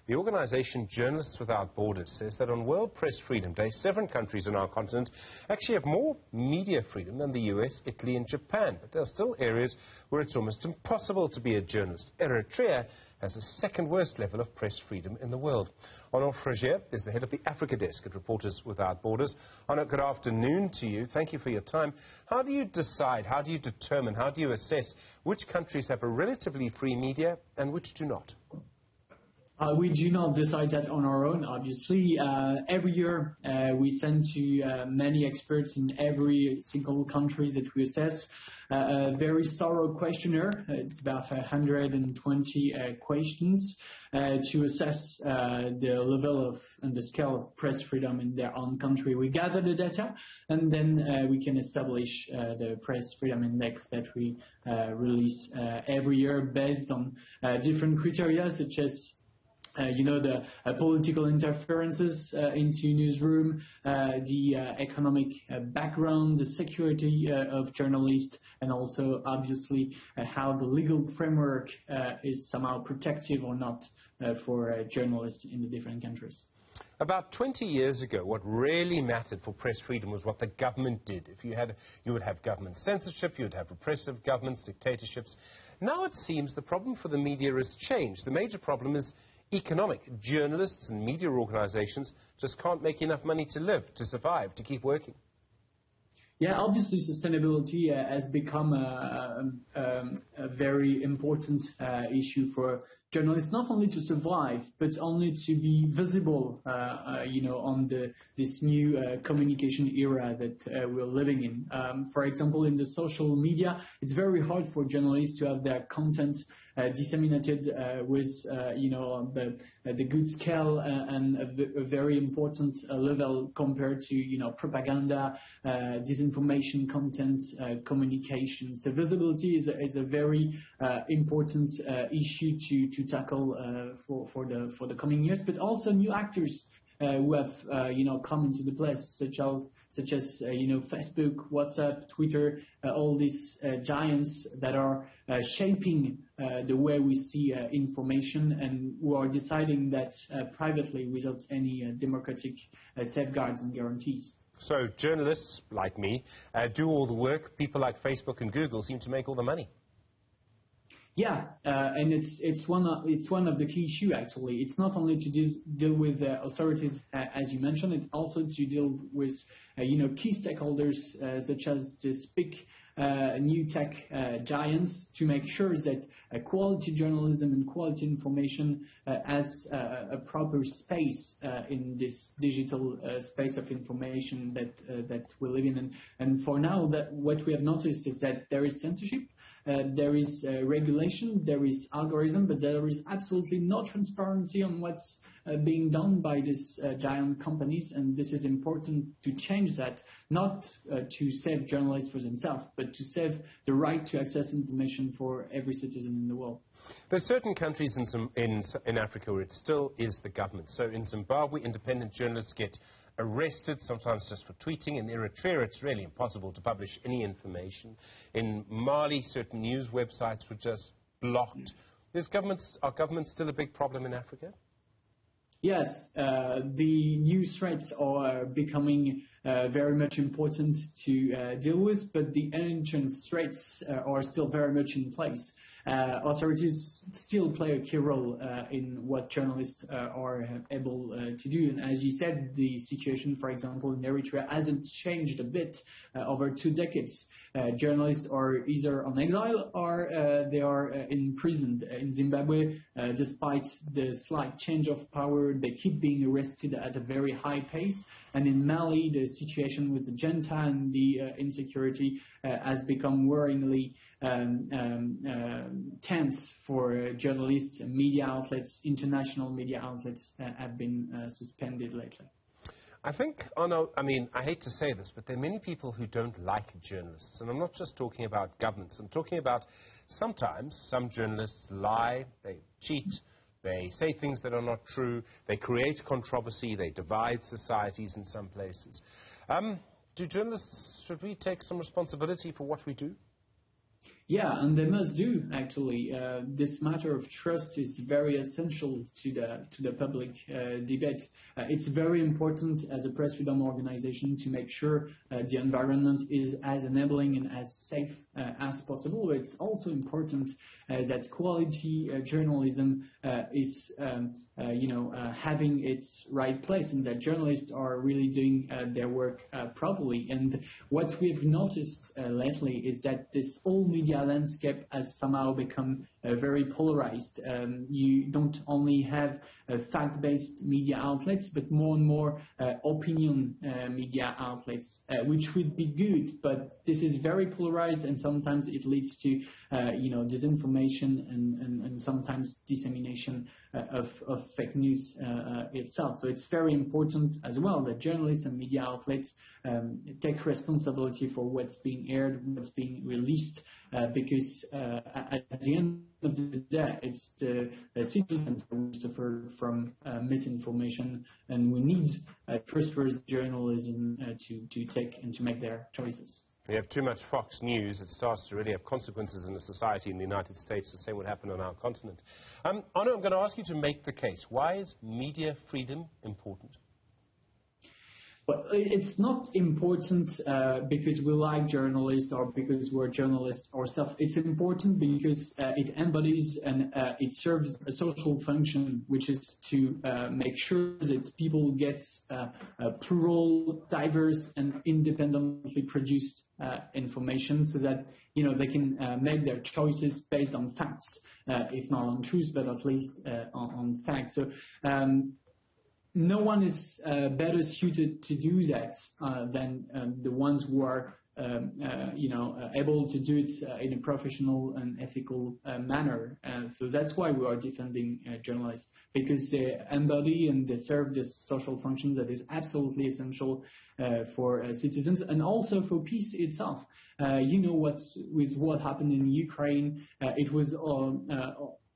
The organization Journalists Without Borders says that on World Press Freedom Day, 7 countries on our continent actually have more media freedom than the US, Italy and Japan. But there are still areas where it's almost impossible to be a journalist. Eritrea has the 2nd worst level of press freedom in the world. Arnaud Froger is the head of the Africa desk at Reporters Without Borders. Arnaud, good afternoon to you. Thank you for your time. How do you decide, how do you determine, how do you assess which countries have a relatively free media and which do not? We do not decide that on our own, obviously. Every year we send to many experts in every single country that we assess a very thorough questionnaire. It's about 120 questions to assess the level of and the scale of press freedom in their own country. We gather the data and then we can establish the press freedom index that we release every year based on different criteria such as the political interferences into newsroom, the economic background, the security of journalists, and also, obviously, how the legal framework is somehow protective or not for journalists in the different countries. About 20 years ago, what really mattered for press freedom was what the government did. If you would have government censorship, you would have repressive governments, dictatorships. Now it seems the problem for the media has changed. The major problem is economic. Journalists and media organizations just can't make enough money to live, to survive, to keep working. Yeah, obviously sustainability has become a very important issue for journalists, not only to survive, but only to be visible, on this new communication era that we're living in. For example, in the social media, it's very hard for journalists to have their content disseminated with, the good scale and a very important level compared to, propaganda, disinformation content, communication. So visibility is a very important issue to tackle for the coming years, but also new actors who have come into the place, such as Facebook, WhatsApp, Twitter, all these giants that are shaping the way we see information and who are deciding that privately without any democratic safeguards and guarantees. So journalists like me do all the work. People like Facebook and Google seem to make all the money. Yeah, and it's one of the key issues actually. It's not only to deal with authorities as you mentioned. It's also to deal with key stakeholders such as these big new tech giants to make sure that quality journalism and quality information has a proper space in this digital space of information that we live in. And for now, what we have noticed is that there is censorship. There is regulation, there is algorithm, but there is absolutely no transparency on what's being done by these giant companies, and this is important to change that, not to save journalists for themselves, but to save the right to access information for every citizen in the world. There's certain countries in Africa where it still is the government. So in Zimbabwe, independent journalists get arrested, sometimes just for tweeting. In Eritrea, it's really impossible to publish any information. In Mali, certain news websites were just blocked. Are governments still a big problem in Africa? Yes, the new threats are becoming very much important to deal with, but the ancient threats are still very much in place. Authorities still play a key role in what journalists are able to do. And as you said, the situation, for example, in Eritrea hasn't changed a bit over 2 decades. Journalists are either on exile or they are imprisoned. In Zimbabwe, despite the slight change of power, they keep being arrested at a very high pace. And in Mali, the situation with the junta and the insecurity has become worryingly tense for journalists and media outlets. International media outlets have been suspended lately. I think, I hate to say this, but there are many people who don't like journalists. And I'm not just talking about governments. I'm talking about sometimes some journalists lie, they cheat, they say things that are not true, they create controversy, they divide societies in some places. Should we take some responsibility for what we do? Yeah, and they must do, actually. This matter of trust is very essential to the public debate. It's very important as a press freedom organization to make sure the environment is as enabling and as safe as possible. It's also important that quality journalism is having its right place, and that journalists are really doing their work properly. And what we've noticed lately is that this whole media landscape has somehow become very polarized. You don't only have fact-based media outlets, but more and more opinion media outlets, which would be good, but this is very polarized, and sometimes it leads to disinformation and sometimes dissemination of fake news itself. So it's very important as well that journalists and media outlets take responsibility for what's being aired, what's being released, because at the end of the day, it's the citizens who suffer from misinformation, and we need trustworthy journalism to take and to make their choices. We have too much Fox News, it starts to really have consequences in the society in the United States. The same would happen on our continent. Arnaud, I'm going to ask you to make the case. Why is media freedom important? Well, it's not important because we like journalists or because we're journalists ourselves. It's important because it embodies and it serves a social function, which is to make sure that people get plural, diverse, and independently produced information, so that they can make their choices based on facts, if not on truth, but at least on facts. So. No one is better suited to do that than the ones who are, able to do it in a professional and ethical manner. So that's why we are defending journalists, because they embody and they serve this social function that is absolutely essential for citizens and also for peace itself. What happened in Ukraine, it was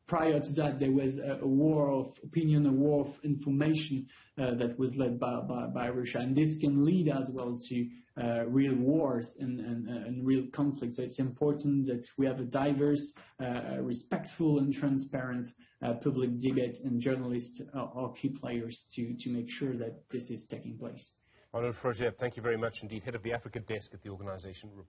prior to that, there was a war of opinion, a war of information that was led by Russia. And this can lead as well to real wars and real conflicts. So it's important that we have a diverse, respectful and transparent public debate, and journalists are key players to make sure that this is taking place. Arnaud Froger, thank you very much indeed, head of the Africa desk at the organization Report.